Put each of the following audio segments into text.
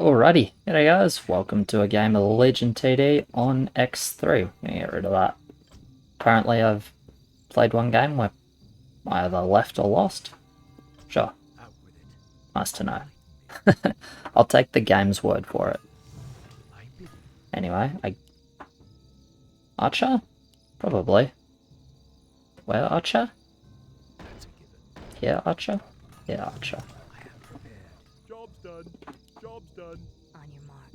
Alrighty, g'day guys, welcome to a game of Legion TD on X3. I'm gonna get rid of that. Apparently I've played one game where I either left or lost. Sure, nice to know. I'll take the game's word for it. Anyway, Archer? Probably. Where Archer? Here Archer? Yeah, Archer. Job's done. Job's done. On your mark.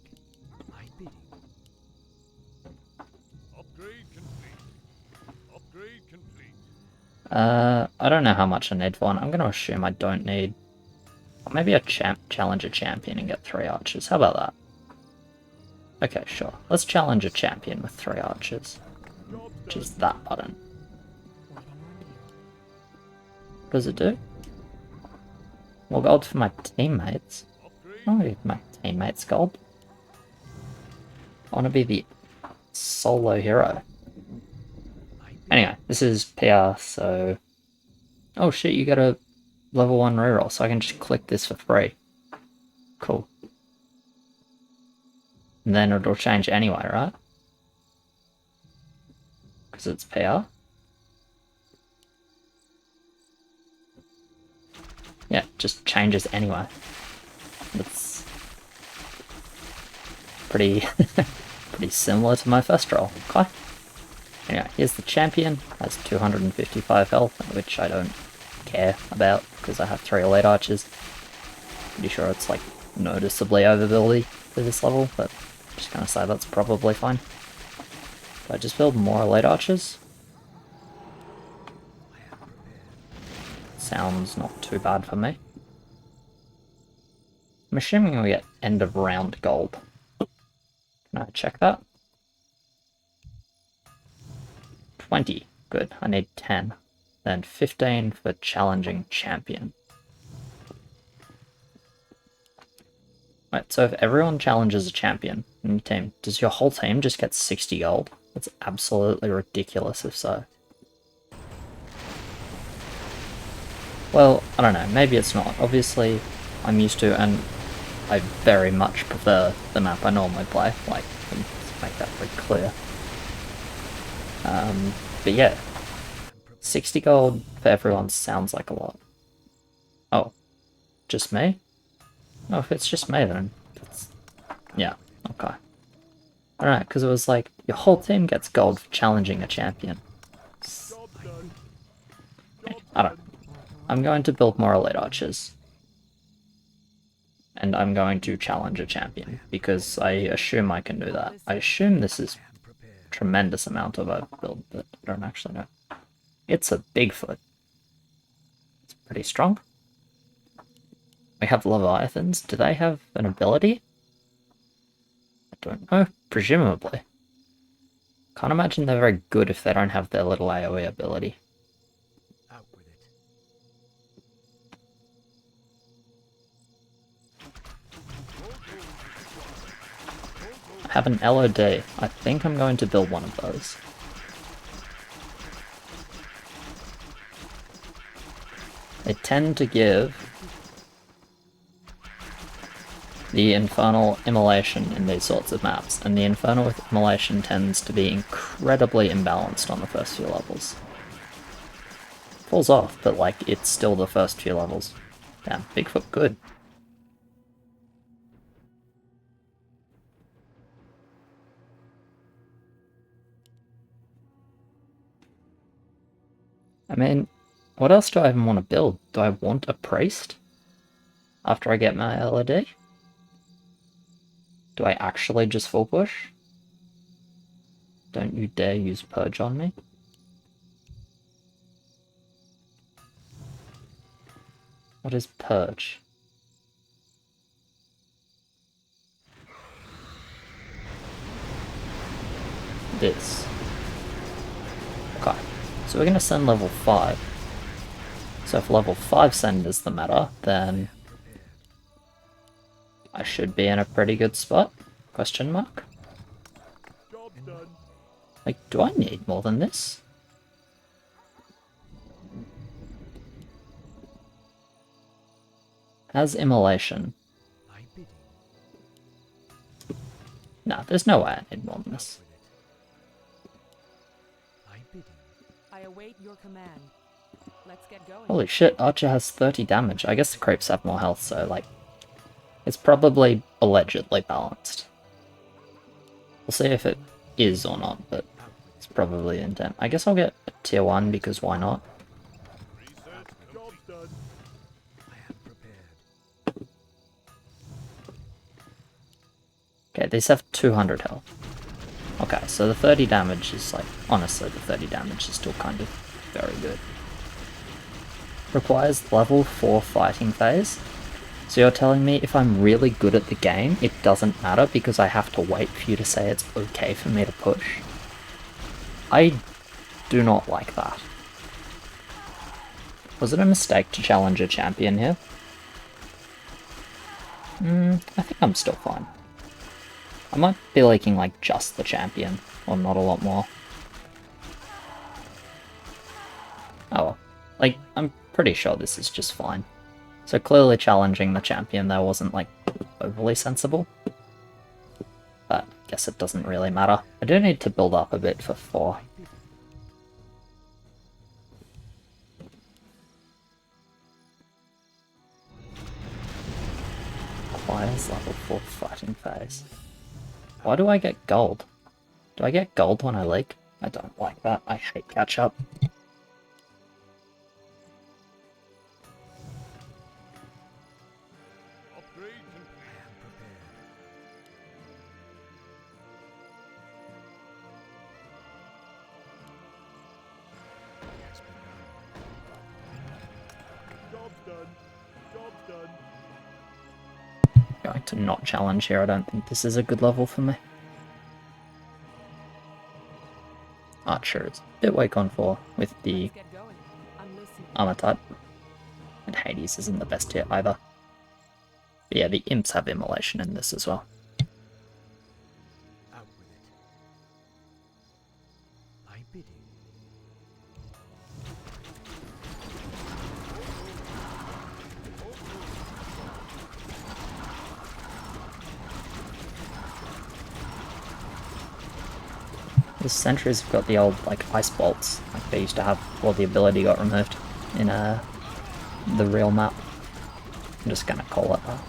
Upgrade complete. Upgrade complete. I don't know how much I need for one. I'm gonna assume I don't need... Or maybe a challenge a champion and get 3 archers. How about that? Okay, sure. Let's challenge a champion with 3 archers. Which is that button. Waiting on you. What does it do? More gold for my teammates. I don't need my teammates gold. I want to be the solo hero. Anyway, this is PR, so... Oh shit, you got a level 1 reroll, so I can just click this for free. Cool. And then it'll change anyway, right? Because it's PR. Yeah, just changes anyway. It's pretty pretty similar to my first roll. Okay. Anyway, here's the champion. Has 255 health, which I don't care about because I have 3 elite archers. Pretty sure it's like noticeably overbuildy for this level, but I'm just gonna say that's probably fine. Do I just build more elite archers? Sounds not too bad for me. I'm assuming we get end of round gold. Can I check that? 20. Good. I need 10. Then 15 for challenging champion. Right, so if everyone challenges a champion in your team, does your whole team just get 60 gold? That's absolutely ridiculous if so. Well, I don't know, maybe it's not. Obviously, I'm used to, and I very much prefer the map I normally play. Like, let's make that very clear. But yeah, 60 gold for everyone sounds like a lot. Oh, just me? Oh, if it's just me then, yeah, okay. Alright, because it was like, your whole team gets gold for challenging a champion. Job's done. I don't know. I'm going to build more elite archers. And I'm going to challenge a champion, because I assume I can do that. I assume this is a tremendous amount of overbuild, but I don't actually know. It's a Bigfoot. It's pretty strong. We have Leviathans. Do they have an ability? I don't know. Presumably. Can't imagine they're very good if they don't have their little AoE ability. Out with it. I have an LOD. I think I'm going to build one of those. They tend to give the Infernal Immolation in these sorts of maps, and the Infernal Immolation tends to be incredibly imbalanced on the first few levels. Falls off, but like, it's still the first few levels. Damn, Bigfoot good. I mean, what else do I even want to build? Do I want a priest? After I get my LOD? Do I actually just full push? Don't you dare use Purge on me. What is Purge? This. Okay, so we're going to send level 5. So if level 5 send is the matter, then I should be in a pretty good spot? Question mark? Job's done. Like, do I need more than this? Has Immolation. No, there's no way I need more than this. I bid you. I await your command. Let's get going. Holy shit, Archer has 30 damage. I guess the creeps have more health, so like... It's probably allegedly balanced. We'll see if it is or not, but it's probably intent. I guess I'll get a tier 1 because why not? Research. Job done. I am prepared. Okay, these have 200 health. Okay, so the 30 damage is like... Honestly, the 30 damage is still kind of very good. Requires level 4 fighting phase. So you're telling me if I'm really good at the game, it doesn't matter because I have to wait for you to say it's okay for me to push? I do not like that. Was it a mistake to challenge a champion here? I think I'm still fine. I might be liking like just the champion, or not a lot more. Oh well. Like, I'm pretty sure this is just fine. So clearly challenging the champion there wasn't like overly sensible. But I guess it doesn't really matter. I do need to build up a bit for 4. Requires level 4 fighting phase. Why do I get gold? Do I get gold when I leak? I don't like that. I hate catch up. Upgrade complete. I am prepared. Has begun. Job done. Job done. Going to not challenge here. I don't think this is a good level for me. Archer is a bit weak on 4 with the Let's get going. I'm listening. armor type. And Hades isn't the best here either. But yeah, the imps have immolation in this as well. Out with it. I bid you. The sentries have got the old like ice bolts like they used to have before the ability got removed in the real map. I'm just gonna call it that.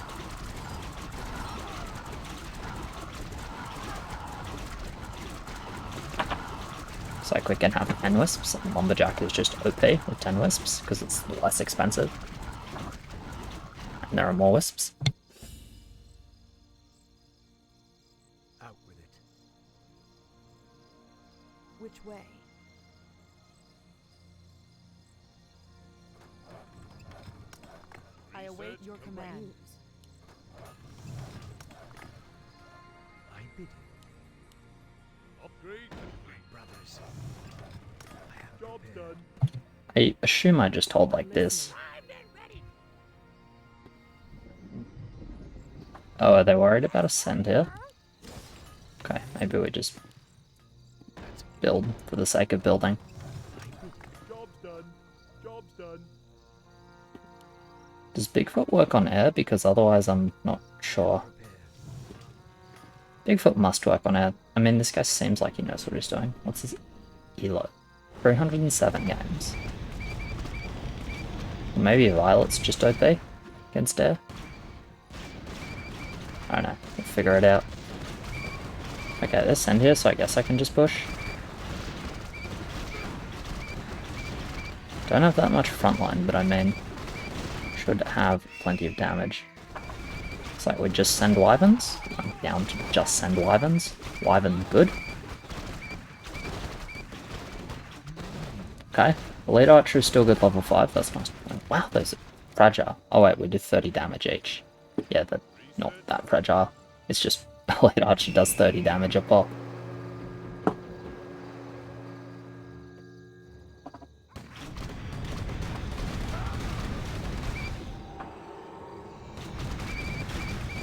Looks like we can have 10 wisps, and Lumberjack is just OP with 10 wisps because it's less expensive. And there are more wisps. Out with it. Which way? I await your command. I bid you. Upgrade complete. Brothers. I am Job prepared. done. I assume I just hold like this. Oh, are they worried about Ascend here? Okay, maybe we just build for the sake of building. Job's done. Job's done. Does Bigfoot work on air? Because otherwise I'm not sure. Bigfoot must work on air. I mean, this guy seems like he knows what he's doing. What's his elo? 307 games. Or maybe Violet's just OP against air. I don't know. We'll figure it out. Okay, there's Send here, so I guess I can just push. Don't have that much frontline, but I mean, should have plenty of damage. Looks like we just send Wyverns. I'm down to just send Wyverns. Wyvern good. Okay, Elite Archer is still good level 5, that's nice. Wow, those are fragile. Oh wait, we did 30 damage each. Yeah, they're not that fragile. It's just Elite Archer does 30 damage a pop.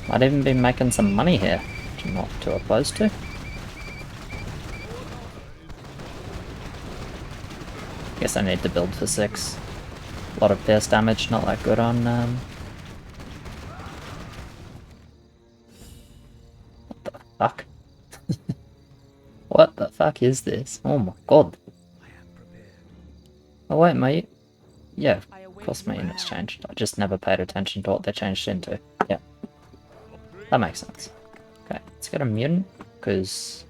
Might even be making some money here, which I'm not too opposed to. Guess I need to build for 6. A lot of pierce damage, not that good on what the fuck? fuck is this? Oh my god. I am prepared. Oh wait, mate. Yeah, I of await course my your unit's command. changed. I just never paid attention to what they changed into. Yeah, that makes sense. Okay, let's get a mutant, because...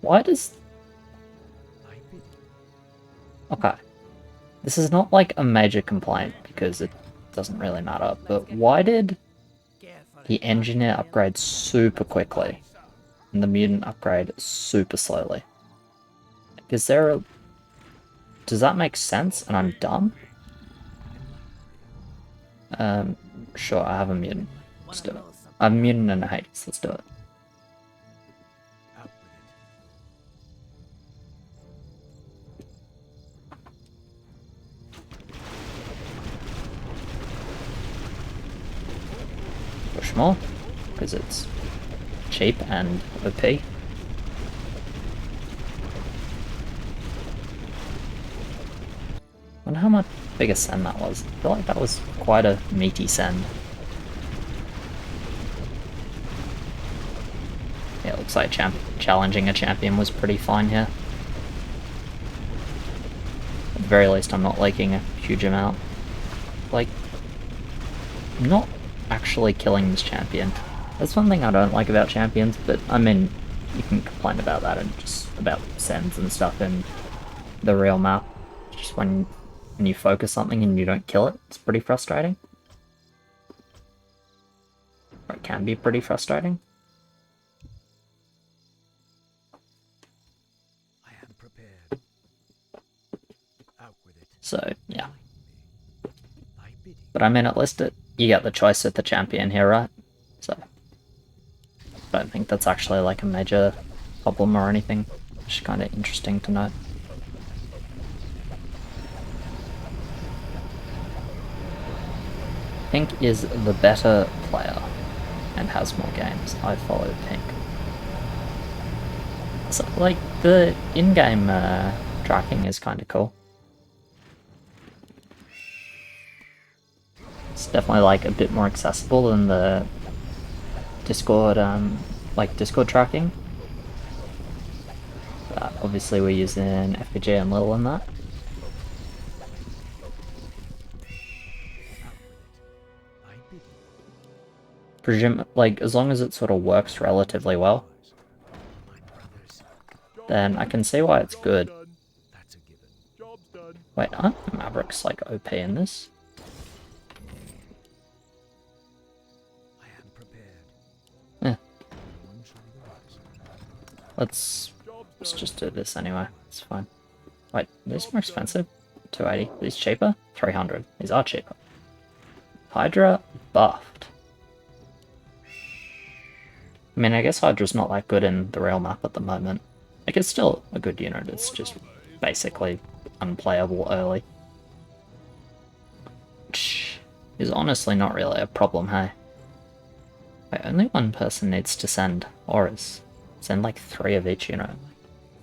Why does... I bid you. Okay. This is not like a major complaint, because it doesn't really matter, but why did the engineer upgrade super quickly and the mutant upgrade super slowly? Is there a... Does that make sense and I'm dumb? Sure, I have a mutant. Let's do it. I have a mutant and a Hades, let's do it. Out with it. Push more, because it's cheap and OP. Wonder how much big a send that was. I feel like that was quite a meaty send. Yeah, it looks like challenging a champion was pretty fine here. At the very least, I'm not liking a huge amount. Like, I'm not actually killing this champion. That's one thing I don't like about champions, but I mean, you can complain about that and just about sends and stuff in the real map. Just when you focus something and you don't kill it, it's pretty frustrating. Or it can be pretty frustrating. I am prepared. Out with it. So, yeah. I bid you. But I mean, at least you get the choice with the champion here, right? So, I don't think that's actually like a major problem or anything. Just kind of interesting to note. Pink is the better player and has more games. I follow Pink. So, like, the in-game tracking is kind of cool. It's definitely like a bit more accessible than the Discord, Discord tracking. Obviously we're using FPG and Lil in that. I bid you. Presume, like, as long as it sort of works relatively well, My brothers. then I can see why it's good. That's a given. Job's done. Wait, aren't the Mavericks like OP in this? I am prepared. Yeah. One shall arise. Let's just do this anyway. It's fine. Wait, are these more expensive? 280. Are these cheaper? 300. These are cheaper. Hydra buffed. I mean, I guess Hydra's not that good in the real map at the moment. Like, it's still a good unit, it's just basically unplayable early. Which is honestly not really a problem, hey? Wait, only one person needs to send auras. Send like 3 of each unit.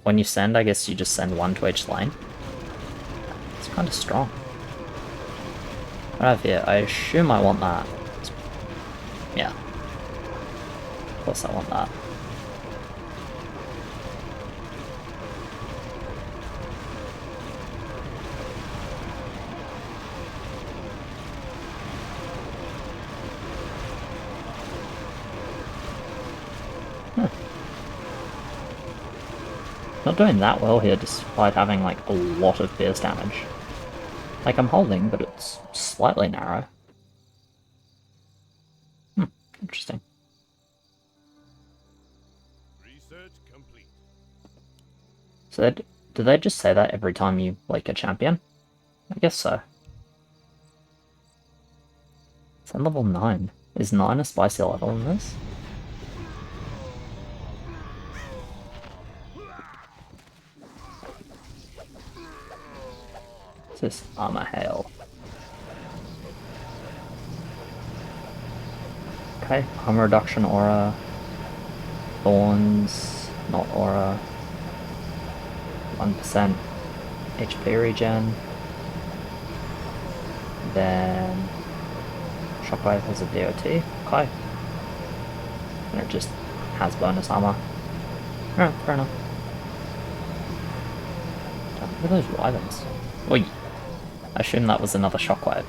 When you send, I guess you just send 1 to each lane. It's kind of strong. What I have here? I assume I want that. Yeah. Of course I want that. Not doing that well here despite having like a lot of pierce damage. Like I'm holding, but it's slightly narrow. Interesting. Research complete. So do they just say that every time you like a champion? I guess so. It's on level 9. Is 9 a spicy level in this? What's this? Armor hail. Okay, armor reduction aura. Thorns, not aura. 1% HP regen. Then Shockwave has a DOT. Okay. And it just has bonus armor. Alright, fair enough. Damn, look at those wyverns. Oi! I assume that was another shockwave.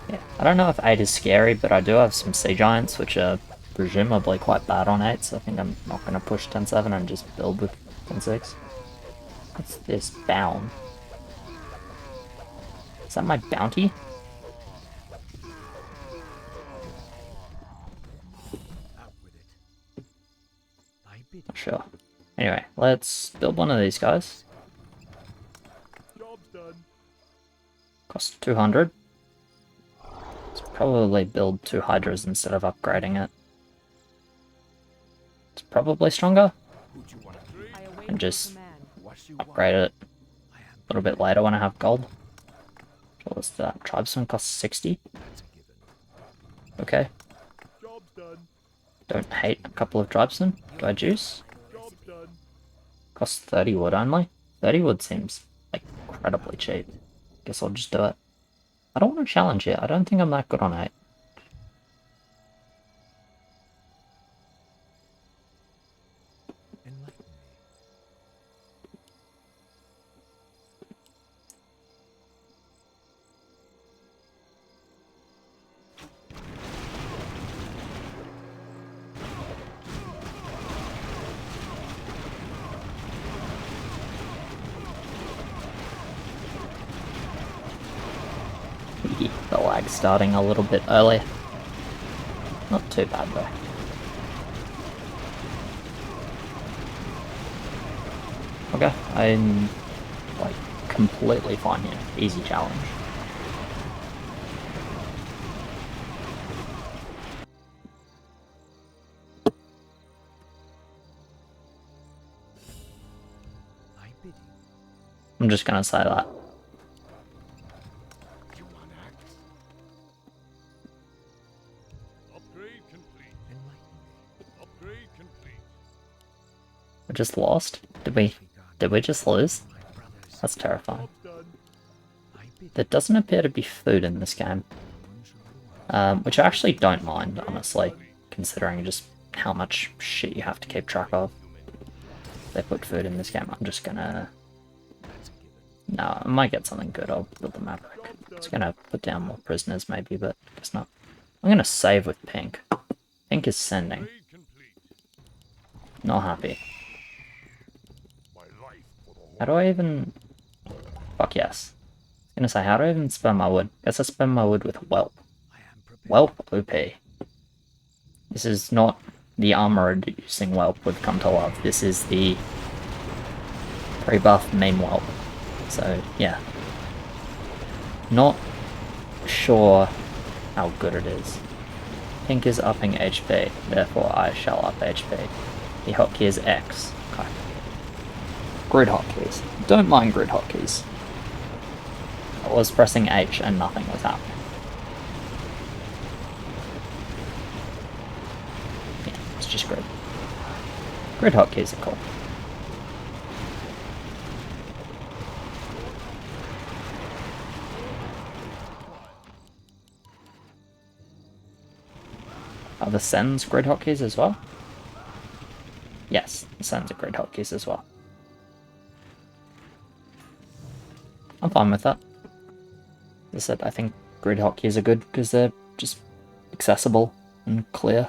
Yeah, I don't know if 8 is scary, but I do have some sea giants, which are presumably quite bad on 8, so I think I'm not going to push 10-7 and just build with 10-6. What's this? Bound. Is that my bounty? Out with it. I bid Not sure. Anyway, let's build one of these guys. Job's done. Cost 200. Let's probably build 2 hydras instead of upgrading it. It's probably stronger. Who'd you want to I await And your just command. What you upgrade it I am a little bit later when I have gold. So what's that? Tribesman costs 60. that's a given. Okay. Job's done. Don't hate a couple of tribesmen. Do I juice? Job's done. Costs 30 wood only. 30 wood seems like incredibly cheap. Guess I'll just do it. I don't want to challenge it. I don't think I'm that good on 8. Enlighten me. The lag's starting a little bit early. Not too bad though. Okay, I'm like completely fine here. Easy challenge. I bid you. I'm just gonna say that. You want axe? Upgrade complete. Enlighten me. Upgrade complete. We just lost? Did we just lose? My brothers. That's terrifying. Job's done. I bid There doesn't appear to be food in this game. Which I actually don't mind, honestly, considering just how much shit you have to keep track of. If they put food in this game, I'm just gonna... that's a given. No, I might get something good, I'll build the Maverick. I was gonna put down more prisoners maybe, but guess not. I'm gonna save with Pink. Pink is sending. Upgrade complete. Not happy. My life for the How do I even... Fuck yes. I was gonna say, how do I even spend my wood? Guess I spend my wood with Whelp. I am prepared. Whelp OP. This is not the armor-reducing Whelp we've come to love. This is the pre-buff meme Whelp. So, yeah. Not sure how good it is. Pink is upping HP, therefore I shall up HP. The hotkey is X. Okay. Grid hotkeys. Don't mind grid hotkeys. I was pressing H and nothing was happening. Yeah, it's just grid. Grid hotkeys are cool. Are the Sens grid hotkeys as well? Yes, the Sens are grid hotkeys as well. I'm fine with that. As I said, I think grid hotkeys are good because they're just accessible and clear.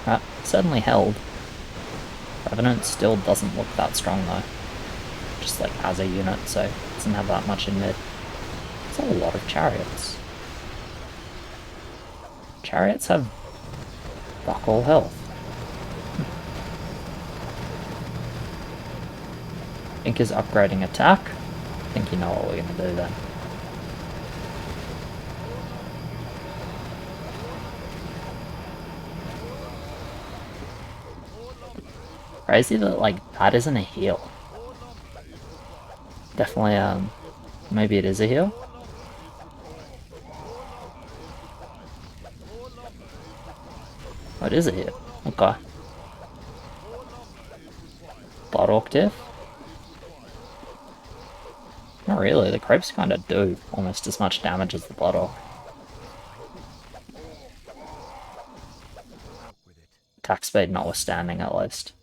That certainly held. Revenant still doesn't look that strong though. Just like as a unit, so it doesn't have that much in mid. There's a lot of chariots. Chariots have fuck all health. Pink is upgrading attack. I think you know what we're gonna do then. Crazy that like that isn't a heal. Definitely maybe it is a heal. What is it here? Okay. Blood Orc diff? Not really, the Crepes kind of do almost as much damage as the Blood Orc. Attack speed notwithstanding, at least.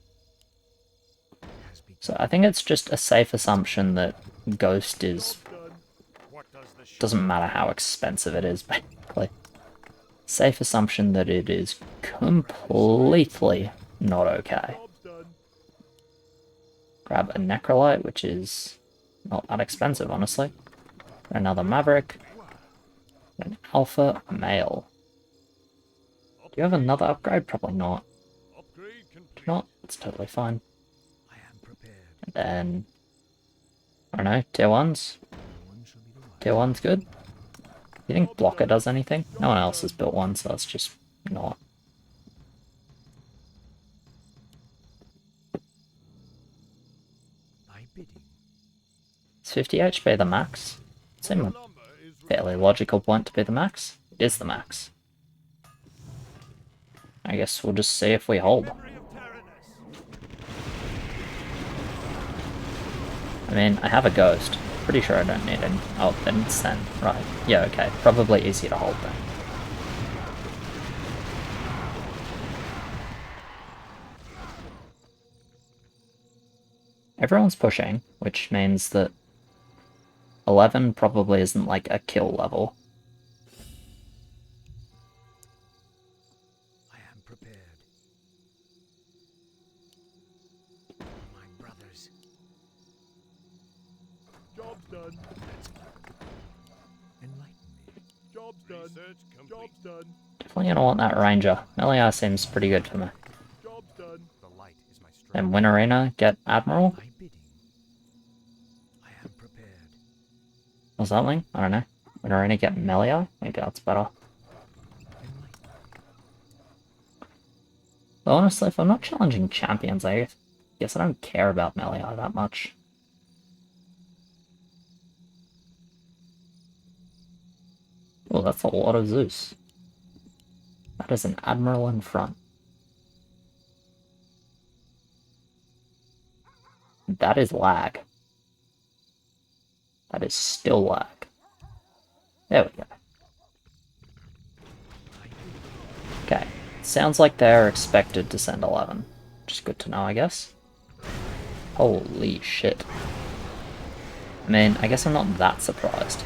So I think it's just a safe assumption that Ghost is... doesn't matter how expensive it is, basically. Safe assumption that it is completely not okay. Grab a Necrolite, which is not that expensive, honestly. Another Maverick. An Alpha Male. Do you have another upgrade? Probably not. If not, it's totally fine. And then, I don't know, tier 1s? Tier 1's good? You think Blocker does anything? No one else has built one, so it's just not. Is 50 HP the max? Seems a fairly logical point to be the max. It is the max. I guess we'll just see if we hold. I mean, I have a Ghost. Pretty sure I don't need any. Oh, then it's Sen. Right. Yeah, okay. Probably easier to hold then. Everyone's pushing, which means that 11 probably isn't like a kill level. I am prepared. My brothers. Job's done. Enlighten me. Job's done. Job's done. Definitely gonna want that Ranger. Melee seems pretty good for me. Job's done. The light is my strength. Then win Arena, get Admiral. My bidding. I am prepared. What's that thing? I don't know. Win Arena, get Melee? Maybe that's better. But honestly, if I'm not challenging champions, I guess I don't care about Melee that much. Oh, that's a lot of Zeus. That is an Admiral in front. That is lag. That is still lag. There we go. Okay. Sounds like they're expected to send 11. Which is good to know, I guess. Holy shit. I mean, I guess I'm not that surprised.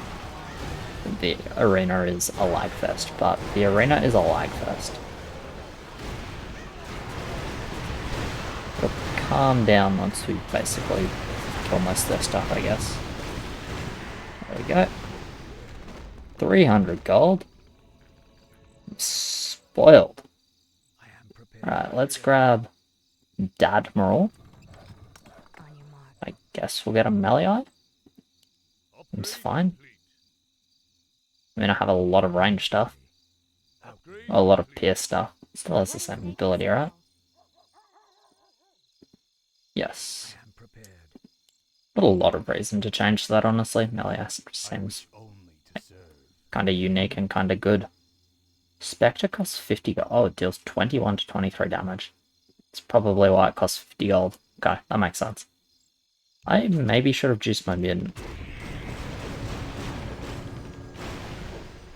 The arena is a lag fest, but the arena is a lag fest. It'll calm down once we basically kill most of their stuff, I guess. There we go. 300 gold. I'm spoiled. Alright, let's grab Dadmiral. I guess we'll get a Melee. Seems fine. I mean, I have a lot of range stuff. A lot of pierce stuff. Still has the same ability, right? Yes. Not a lot of reason to change that, honestly. Melee seems kind of unique and kind of good. Spectre costs 50 gold. Oh, it deals 21 to 23 damage. It's probably why it costs 50 gold. Okay, that makes sense. I maybe should have juiced my mutant.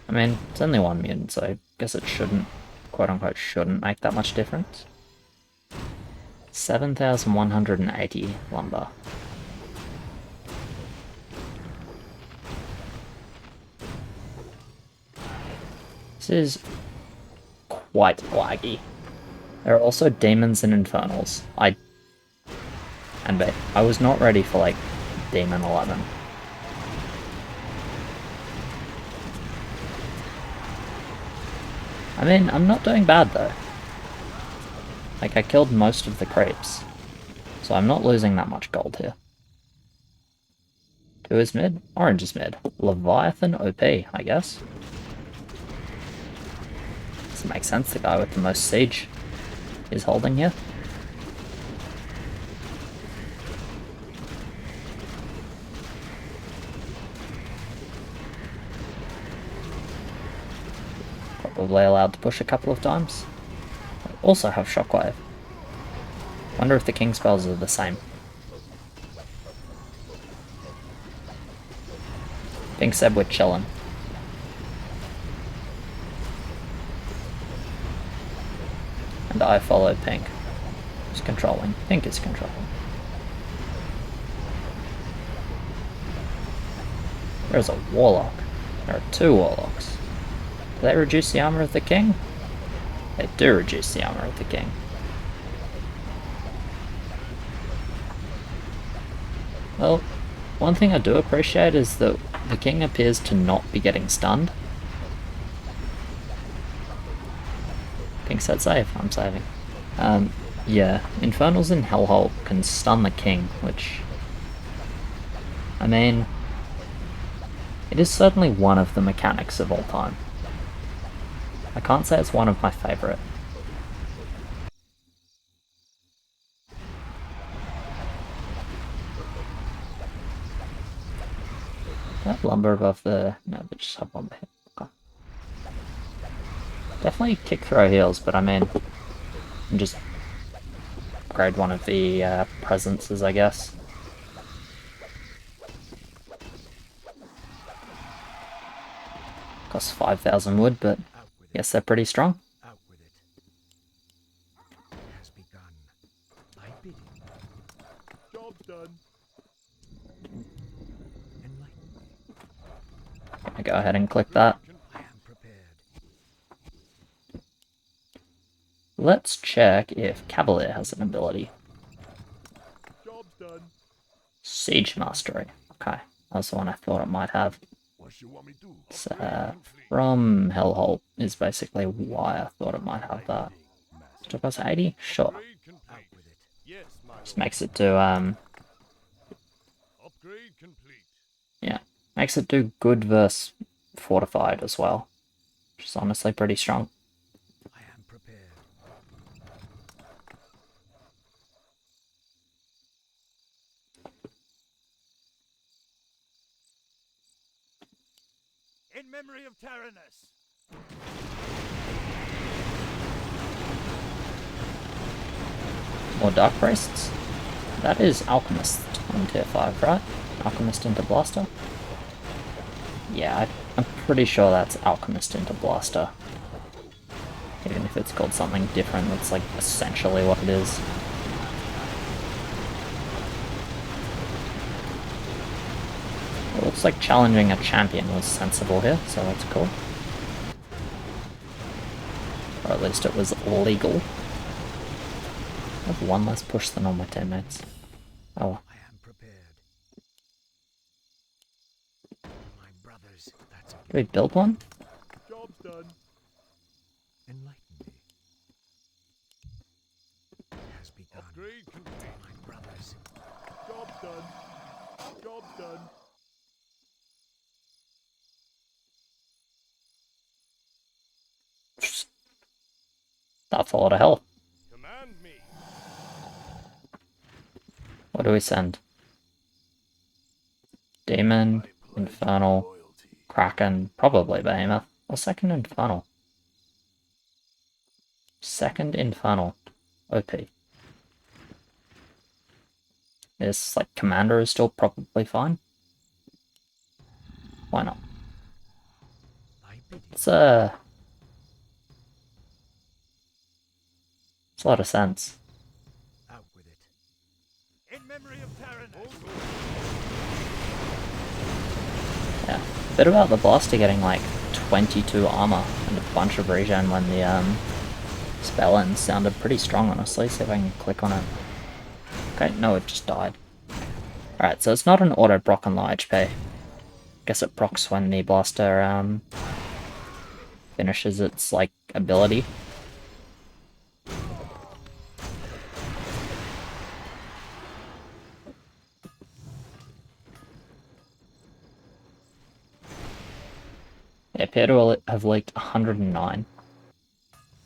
I mean, it's only one mutant, so I guess it shouldn't, quote-unquote, shouldn't make that much difference. 7,180 lumber. This is quite laggy. There are also demons and infernals. I was not ready for, like, Demon 11. I mean, I'm not doing bad though. Like, I killed most of the creeps, so I'm not losing that much gold here. 2 is mid, orange is mid. Leviathan OP, I guess. Does it make sense? The guy with the most siege is holding here. Probably allowed to push a couple of times. also have Shockwave. Wonder if the king spells are the same. Pink said we're chillin'. And I followed Pink. Who's controlling? Pink is controlling. There's a Warlock. There are 2 Warlocks. Do they reduce the armor of the king? They do reduce the armor of the king. Well, one thing I do appreciate is that the king appears to not be getting stunned. Pink said save, I'm saving. Yeah, Infernals in Hellhole can stun the king, which... I mean... it is certainly one of the mechanics of all time. I can't say it's one of my favourite. That lumber above the... no, but just have lumber here. Okay. Definitely kick throw heals, but I mean... just upgrade one of the presences, I guess. Costs 5,000 wood, but yes, they're pretty strong. Out with it. It has begun. I bid it. Job's done. Enlighten me. I go ahead and click that. I am prepared. Let's check if Cavalier has an ability. Job's done. Siege Mastery. Okay, that's the one I thought it might have. What you want me to do? So, from Hellhole is basically why I thought it might have that. Took us 80? Sure. Upgrade complete. Out with it. Yes, my Just lord. makes it do, Upgrade complete. yeah, makes it do good versus Fortified as well. Which is honestly pretty strong. I am prepared. In memory of Tyrannus. More Dark Priests. That is Alchemist on tier 5, right? Alchemist into Blaster? Yeah, I'm pretty sure that's Alchemist into Blaster. Even if it's called something different, that's like essentially what it is. It looks like challenging a champion was sensible here, so that's cool. Or at least it was legal. I have one less push than all my teammates. Oh well. I am prepared. My brothers, that's Do we build one? Job's done. enlighten me. It has begun. Upgrade complete. My brothers, Job's done. Job's done. That's a lot of health. Command me. What do we send? Demon, Infernal, Loyalty. Kraken, probably Behemoth. Or second Infernal. Second Infernal. OP. This, like, Commander is still probably fine. Why not? I bid you. It's a lot of sense. Out with it. In memory of Tyrannus. Yeah. A bit about the Blaster getting like 22 armor and a bunch of regen when the spell ends sounded pretty strong, honestly. See if I can click on it. Okay, no, it just died. Alright, so it's not an auto proc on low HP. Guess it procs when the Blaster finishes its like ability. They appear to have leaked 109.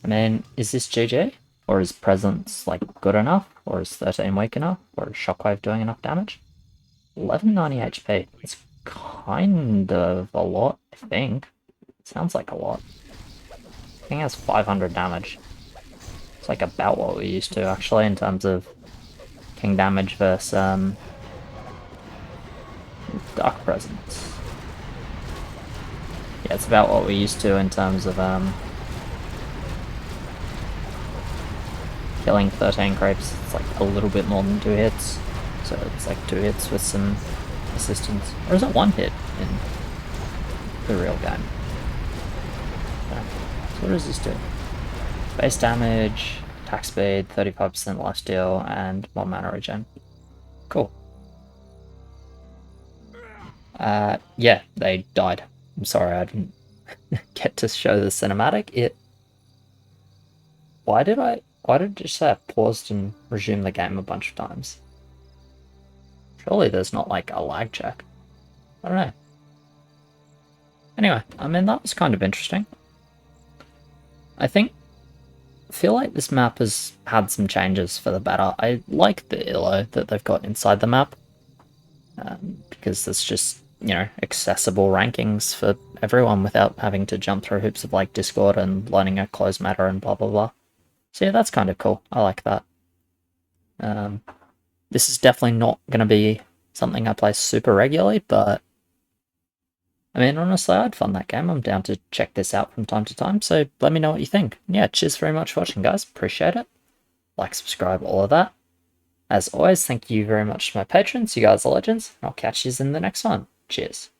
I mean, is this GG? Or is Presence, like, good enough? Or is 13 weak enough? Or is Shockwave doing enough damage? 1190 HP. It's kind of a lot, I think. Sounds like a lot. I think it has 500 damage. It's like about what we're used to, actually, in terms of king damage versus Dark Presence. Yeah, it's about what we're used to in terms of killing 13 creeps. It's like a little bit more than 2 hits. So it's like 2 hits with some assistance. Or is it 1 hit in the real game? Okay. So what does this do? Base damage, attack speed, 35% lifesteal, and 1 mana regen. Cool. Yeah, they died. I'm sorry I didn't get to show the cinematic. Why did it just say I paused and resumed the game a bunch of times? Surely there's not like a lag check. I don't know. Anyway, I mean, that was kind of interesting. I feel like this map has had some changes for the better. I like the ILO that they've got inside the map. Because there's just, you know, accessible rankings for everyone without having to jump through hoops of like Discord and learning a closed meta and blah blah blah. So yeah, that's kind of cool. I like that. This is definitely not going to be something I play super regularly, but I mean, honestly, I'd fund that game. I'm down to check this out from time to time, so let me know what you think. Yeah, cheers very much for watching, guys. Appreciate it. Like, subscribe, all of that. As always, thank you very much to my patrons. You guys are legends. I'll catch you in the next one. Cheers.